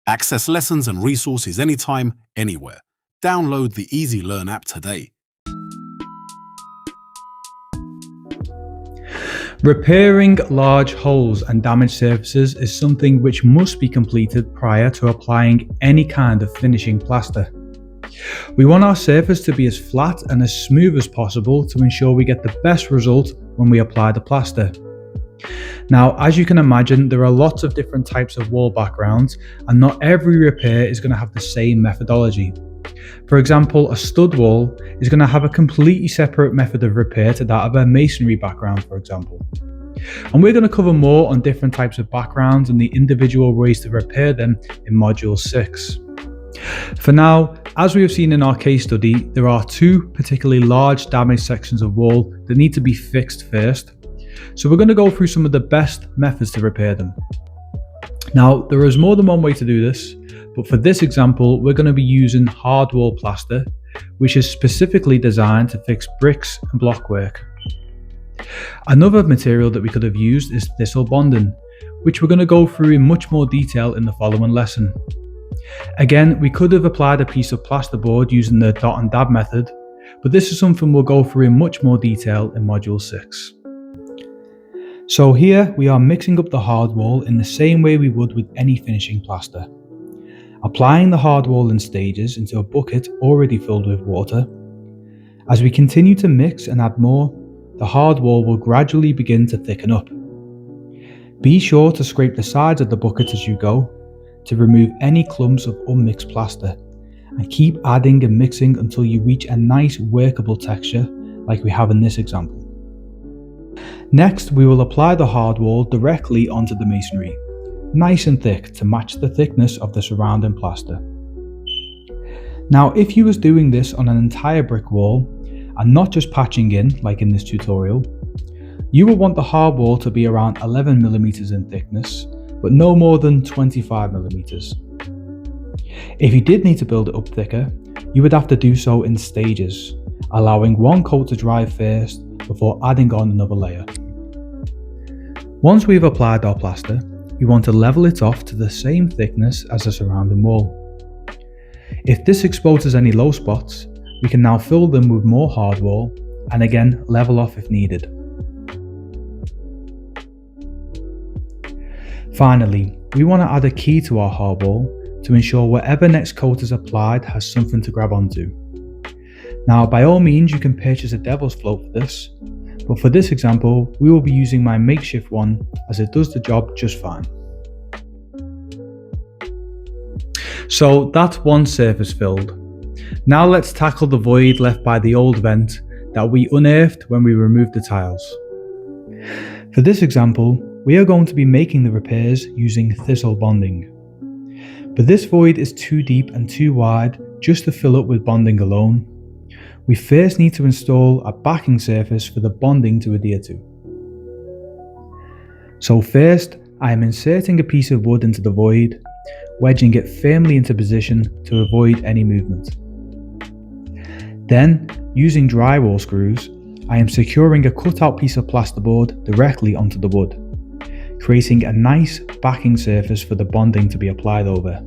Access lessons and resources anytime, anywhere. Download the Easy Learn app today. Repairing large holes and damaged surfaces is something which must be completed prior to applying any kind of finishing plaster. We want our surface to be as flat and as smooth as possible to ensure we get the best result when we apply the plaster. Now, as you can imagine, there are lots of different types of wall backgrounds, and not every repair is going to have the same methodology. For example, a stud wall is going to have a completely separate method of repair to that of a masonry background, for example. And we're going to cover more on different types of backgrounds and the individual ways to repair them in Module 6. For now, as we have seen in our case study, there are two particularly large damaged sections of wall that need to be fixed first. So we're going to go through some of the best methods to repair them. Now, there is more than one way to do this, but for this example, we're going to be using hard wall plaster, which is specifically designed to fix bricks and blockwork. Another material that we could have used is thistle bonding, which we're going to go through in much more detail in the following lesson. Again, we could have applied a piece of plasterboard using the dot and dab method, but this is something we'll go through in much more detail in Module 6. So here we are mixing up the hard wall in the same way we would with any finishing plaster. Applying the hard wall in stages into a bucket already filled with water. As we continue to mix and add more, the hard wall will gradually begin to thicken up. Be sure to scrape the sides of the bucket as you go to remove any clumps of unmixed plaster, and keep adding and mixing until you reach a nice workable texture like we have in this example. Next, we will apply the hard wall directly onto the masonry, nice and thick to match the thickness of the surrounding plaster. Now, if you was doing this on an entire brick wall and not just patching in like in this tutorial, you will want the hard wall to be around 11mm in thickness, but no more than 25mm. If you did need to build it up thicker, you would have to do so in stages, allowing one coat to dry first before adding on another layer. Once we've applied our plaster, we want to level it off to the same thickness as the surrounding wall. If this exposes any low spots, we can now fill them with more hard wall and again level off if needed. Finally, we want to add a key to our hard wall to ensure whatever next coat is applied has something to grab onto. Now, by all means, you can purchase a devil's float for this, but for this example, we will be using my makeshift one as it does the job just fine. So that's one surface filled. Now let's tackle the void left by the old vent that we unearthed when we removed the tiles. For this example, we are going to be making the repairs using thistle bonding. But this void is too deep and too wide just to fill up with bonding alone. We first need to install a backing surface for the bonding to adhere to. So first, I am inserting a piece of wood into the void, wedging it firmly into position to avoid any movement. Then, using drywall screws, I am securing a cut-out piece of plasterboard directly onto the wood, creating a nice backing surface for the bonding to be applied over.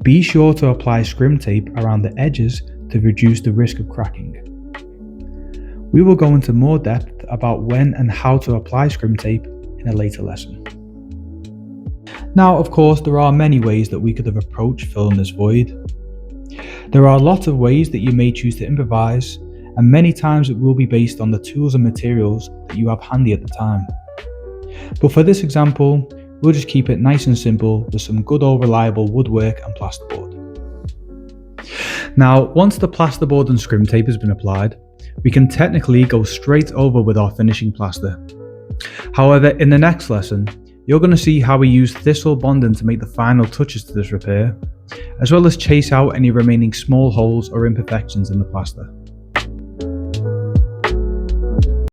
Be sure to apply scrim tape around the edges to reduce the risk of cracking. We will go into more depth about when and how to apply scrim tape in a later lesson. Now, of course, there are many ways that we could have approached filling this void. There are lots of ways that you may choose to improvise, and many times it will be based on the tools and materials that you have handy at the time. But for this example, we'll just keep it nice and simple with some good old reliable woodwork and plasterboard. Now, once the plasterboard and scrim tape has been applied, we can technically go straight over with our finishing plaster. However, in the next lesson, you're going to see how we use thistle bonding to make the final touches to this repair, as well as chase out any remaining small holes or imperfections in the plaster.